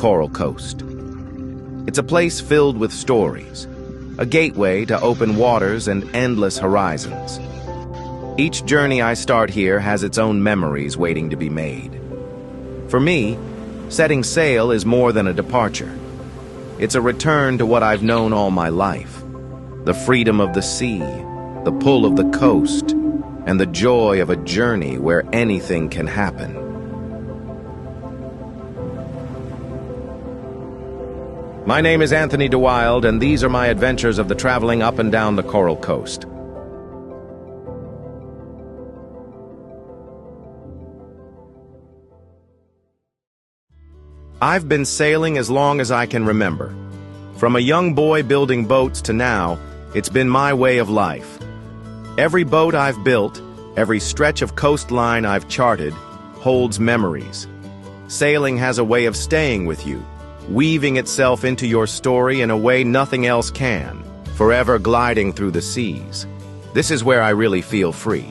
Coral Coast. It's a place filled with stories, a gateway to open waters and endless horizons. Each journey I start here has its own memories waiting to be made. For me, setting sail is more than a departure. It's a return to what I've known all my life. The freedom of the sea, the pull of the coast, and the joy of a journey where anything can happen. My name is Anthony DeWild, and these are my adventures of the traveling up and down the Coral Coast. I've been sailing as long as I can remember. From a young boy building boats to now, it's been my way of life. Every boat I've built, every stretch of coastline I've charted, holds memories. Sailing has a way of staying with you, weaving itself into your story in a way nothing else can, forever gliding through the seas. This is where I really feel free.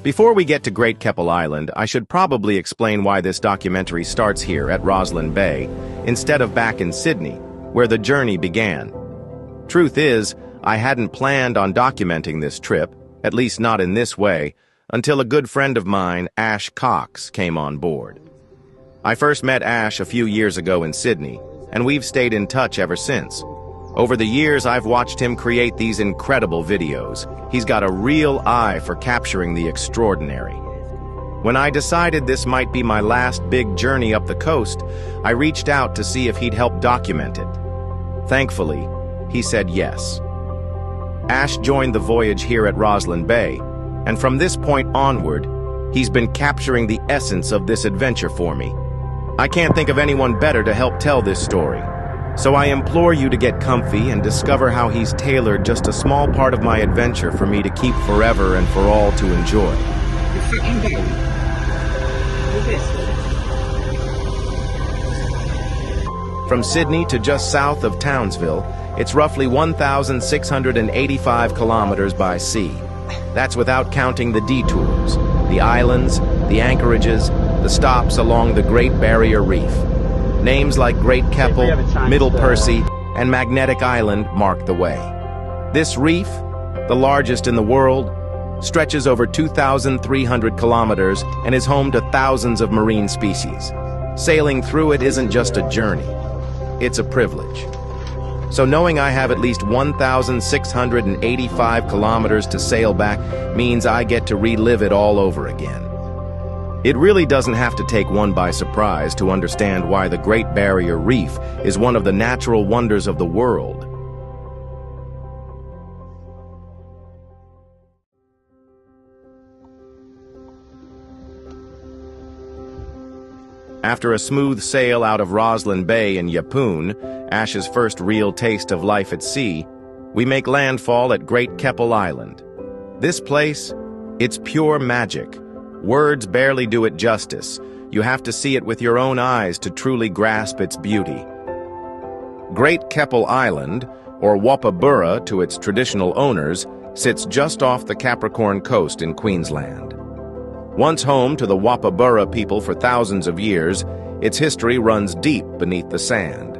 Before we get to Great Keppel Island, I should probably explain why this documentary starts here at Roslyn Bay, instead of back in Sydney, where the journey began. Truth is, I hadn't planned on documenting this trip, at least not in this way, until a good friend of mine, Ash Cox, came on board. I first met Ash a few years ago in Sydney, and we've stayed in touch ever since. Over the years, I've watched him create these incredible videos. He's got a real eye for capturing the extraordinary. When I decided this might be my last big journey up the coast, I reached out to see if he'd help document it. Thankfully, he said yes. Ash joined the voyage here at Roslyn Bay, and from this point onward, he's been capturing the essence of this adventure for me. I can't think of anyone better to help tell this story. So I implore you to get comfy and discover how he's tailored just a small part of my adventure for me to keep forever and for all to enjoy. From Sydney to just south of Townsville, it's roughly 1,685 kilometers by sea. That's without counting the detours, the islands, the anchorages, the stops along the Great Barrier Reef. Names like Great Keppel, Middle Percy, and Magnetic Island mark the way. This reef, the largest in the world, stretches over 2,300 kilometers and is home to thousands of marine species. Sailing through it isn't just a journey, it's a privilege. So knowing I have at least 1,685 kilometers to sail back means I get to relive it all over again. It really doesn't have to take one by surprise to understand why the Great Barrier Reef is one of the natural wonders of the world. After a smooth sail out of Roslyn Bay in Yeppoon, Ash's first real taste of life at sea, we make landfall at Great Keppel Island. This place, it's pure magic. Words barely do it justice. You have to see it with your own eyes to truly grasp its beauty. Great Keppel Island, or Wappaburra to its traditional owners, sits just off the Capricorn Coast in Queensland. Once home to the Wappaburra people for thousands of years, its history runs deep beneath the sand.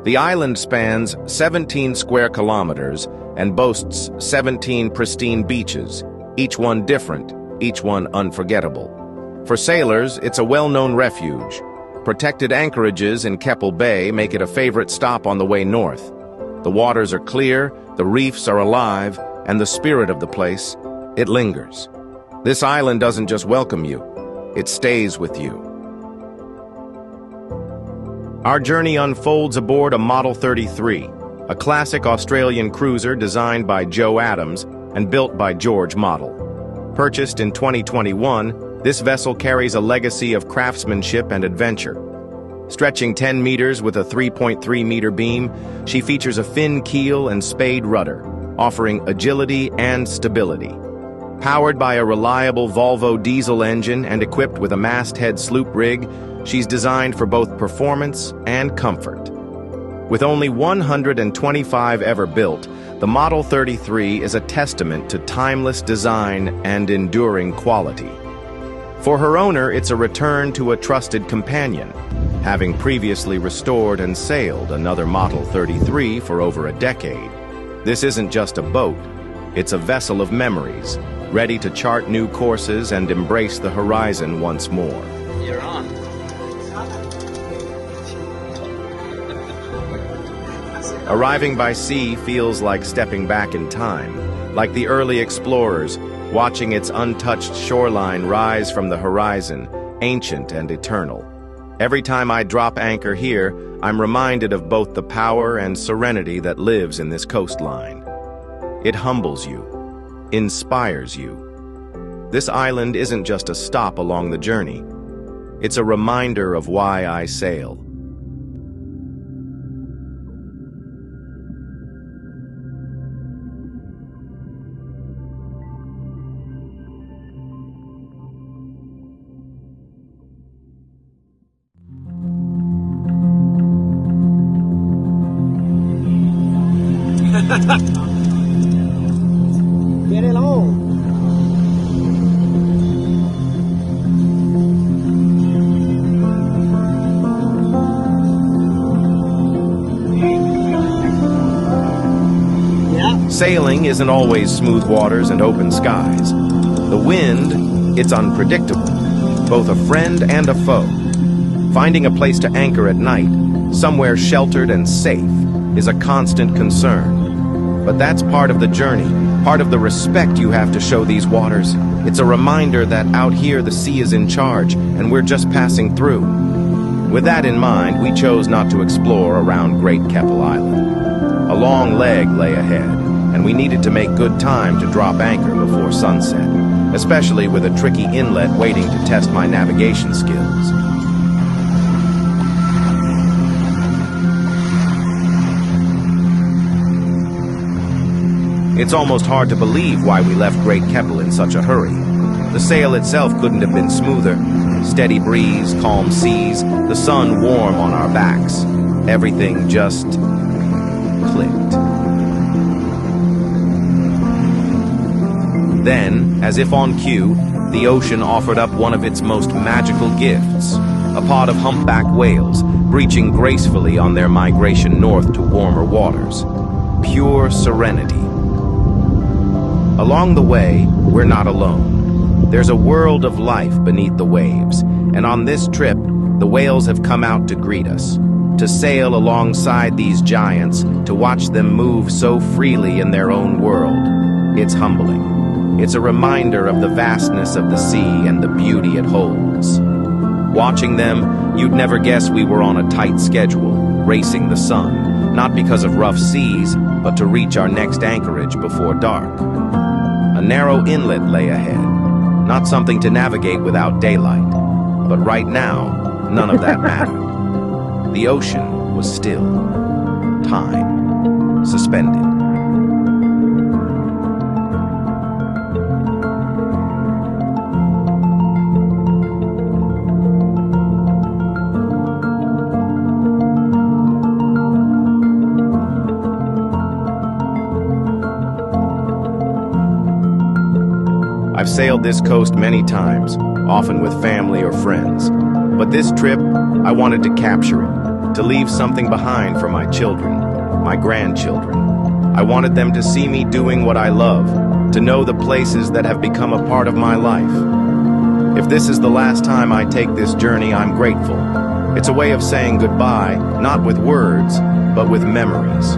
The island spans 17 square kilometers and boasts 17 pristine beaches, each one different, each one unforgettable. For sailors, it's a well-known refuge. Protected anchorages in Keppel Bay make it a favorite stop on the way north. The waters are clear, the reefs are alive, and the spirit of the place, it lingers. This island doesn't just welcome you, it stays with you. Our journey unfolds aboard a Model 33, a classic Australian cruiser designed by Joe Adams and built by George Model. Purchased in 2021, this vessel carries a legacy of craftsmanship and adventure. Stretching 10 meters with a 3.3-meter beam, she features a fin keel and spade rudder, offering agility and stability. Powered by a reliable Volvo diesel engine and equipped with a masthead sloop rig, she's designed for both performance and comfort. With only 125 ever built, the Model 33 is a testament to timeless design and enduring quality. For her owner, it's a return to a trusted companion, having previously restored and sailed another Model 33 for over a decade. This isn't just a boat, it's a vessel of memories, ready to chart new courses and embrace the horizon once more. You're on. Arriving by sea feels like stepping back in time, like the early explorers, watching its untouched shoreline rise from the horizon, ancient and eternal. Every time I drop anchor here, I'm reminded of both the power and serenity that lives in this coastline. It humbles you, inspires you. This island isn't just a stop along the journey. It's a reminder of why I sail. Get it on. Yeah. Sailing isn't always smooth waters and open skies. The wind, it's unpredictable, both a friend and a foe. Finding a place to anchor at night, somewhere sheltered and safe, is a constant concern. But that's part of the journey, part of the respect you have to show these waters. It's a reminder that out here the sea is in charge, and we're just passing through. With that in mind, we chose not to explore around Great Keppel Island. A long leg lay ahead, and we needed to make good time to drop anchor before sunset, especially with a tricky inlet waiting to test my navigation skills. It's almost hard to believe why we left Great Keppel in such a hurry. The sail itself couldn't have been smoother. Steady breeze, calm seas, the sun warm on our backs. Everything just clicked. Then, as if on cue, the ocean offered up one of its most magical gifts, a pod of humpback whales, breaching gracefully on their migration north to warmer waters. Pure serenity. Along the way, we're not alone. There's a world of life beneath the waves, and on this trip, the whales have come out to greet us, to sail alongside these giants, to watch them move so freely in their own world. It's humbling. It's a reminder of the vastness of the sea and the beauty it holds. Watching them, you'd never guess we were on a tight schedule, racing the sun, not because of rough seas, but to reach our next anchorage before dark. A narrow inlet lay ahead, not something to navigate without daylight. But right now, none of that mattered. The ocean was still. Time suspended. I've sailed this coast many times, often with family or friends. But this trip, I wanted to capture it, to leave something behind for my children, my grandchildren. I wanted them to see me doing what I love, to know the places that have become a part of my life. If this is the last time I take this journey, I'm grateful. It's a way of saying goodbye, not with words, but with memories.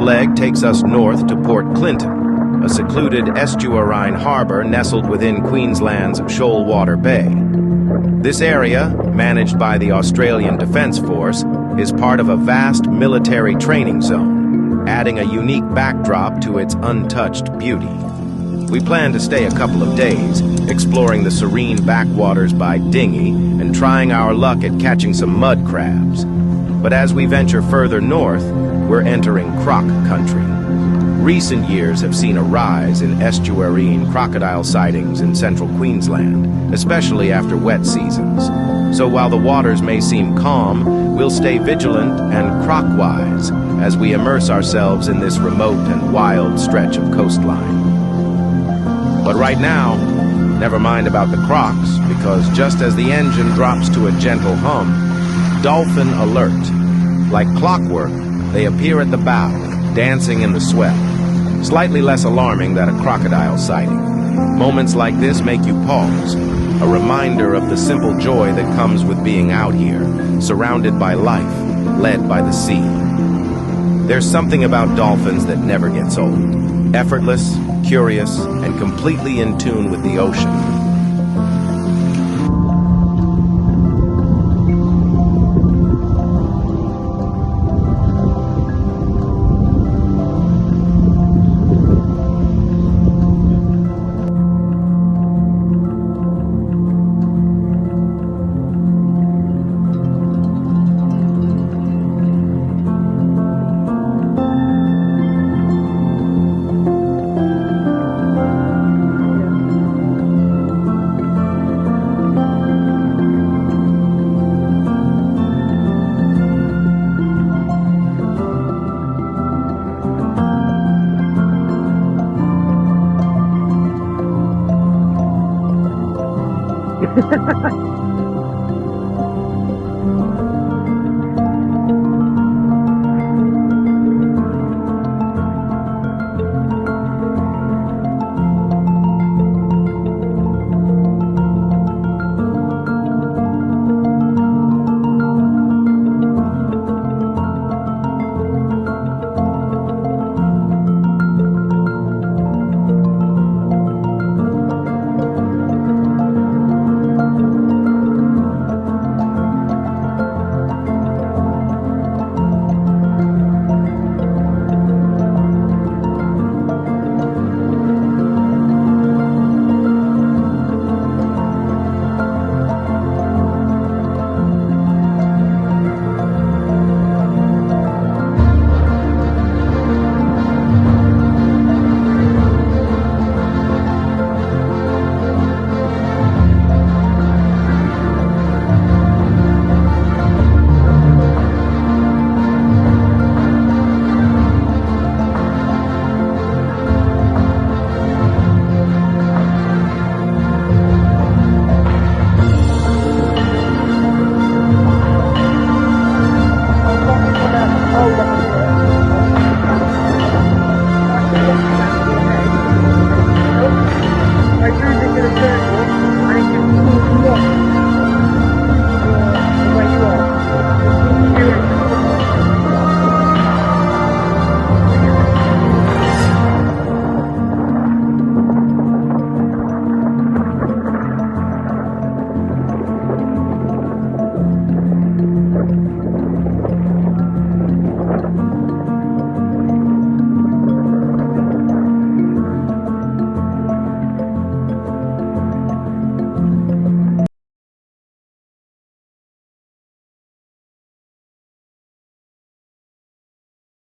leg takes us north to Port Clinton, a secluded estuarine harbor nestled within Queensland's Shoalwater Bay. This area, managed by the Australian Defence Force, is part of a vast military training zone, adding a unique backdrop to its untouched beauty. We plan to stay a couple of days, exploring the serene backwaters by dinghy and trying our luck at catching some mud crabs. But as we venture further north, we're entering croc country. Recent years have seen a rise in estuarine crocodile sightings in central Queensland, especially after wet seasons. So while the waters may seem calm, we'll stay vigilant and croc-wise as we immerse ourselves in this remote and wild stretch of coastline. But right now, never mind about the crocs, because just as the engine drops to a gentle hum, dolphin alert. Like clockwork, they appear at the bow, dancing in the swell. Slightly less alarming than a crocodile sighting. Moments like this make you pause, a reminder of the simple joy that comes with being out here, surrounded by life, led by the sea. There's something about dolphins that never gets old. Effortless, curious, and completely in tune with the ocean.